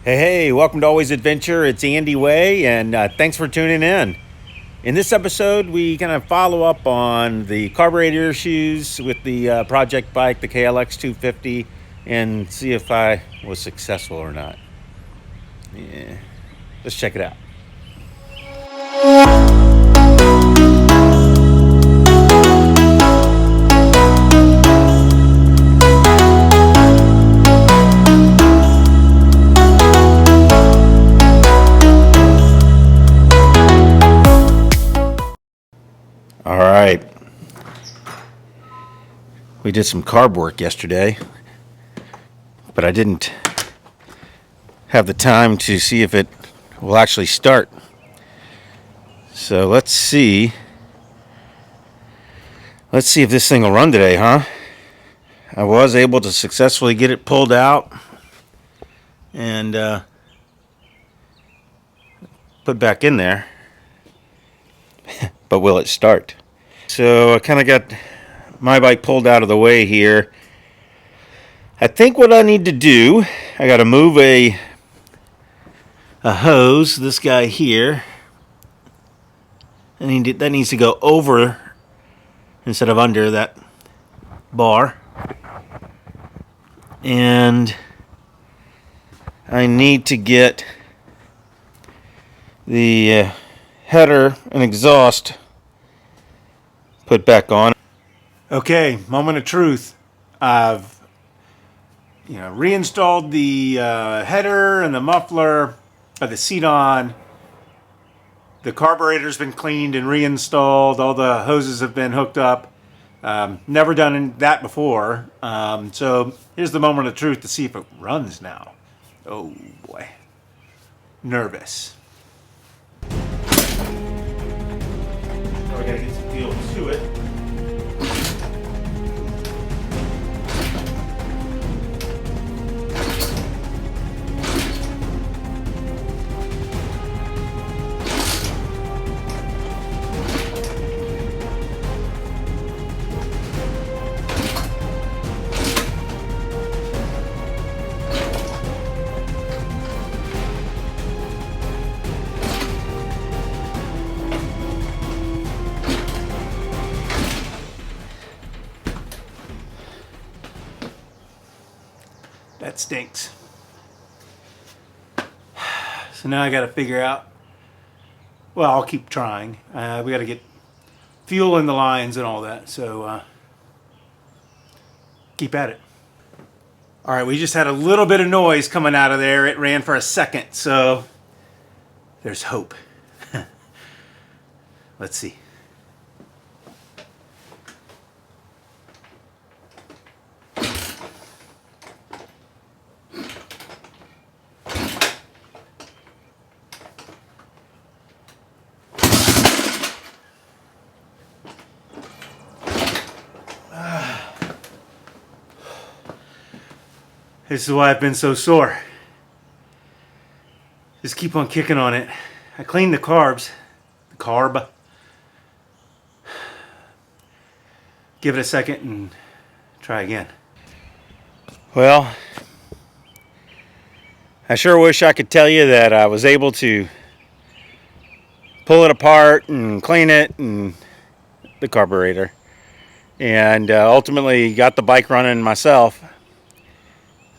Hey, welcome to Always Adventure. It's Andy Way, and thanks for tuning in. In this episode, we kind of follow up on the carburetor issues with the project bike, the KLX 250, and see if I was successful or not. Yeah. Let's check it out. All right. We did some carb work yesterday, but I didn't have the time to see if it will actually start. So let's see. Let's see if this thing will run today, huh? I was able to successfully get it pulled out and put back in there. But will it start? So I kind of got my bike pulled out of the way here. I think what I need to do, I got to move a hose, this guy here. That needs to go over instead of under that bar. And I need to get the header and exhaust put back on. Okay, moment of truth. I've reinstalled the header and the muffler, the seat on. The carburetor's been cleaned and reinstalled. All the hoses have been hooked up. Never done that before. So here's the moment of truth to see if it runs now. Oh boy. Nervous. Now we gotta get some feel to it. That stinks. So now I got to figure out. Well, I'll keep trying. We got to get fuel in the lines and all that. So keep at it. All right, we just had a little bit of noise coming out of there. It ran for a second, so there's hope. Let's see. This is why I've been so sore. Just keep on kicking on it. I cleaned the carb. Give it a second and try again. Well, I sure wish I could tell you that I was able to pull it apart and clean it and the carburetor, and ultimately got the bike running myself.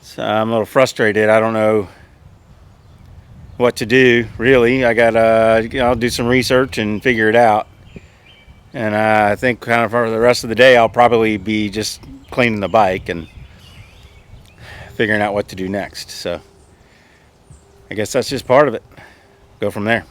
So I'm a little frustrated. I don't know what to do, really. I'll do some research and figure it out. And I think kind of for the rest of the day, I'll probably be just cleaning the bike and figuring out what to do next. So I guess that's just part of it. Go from there.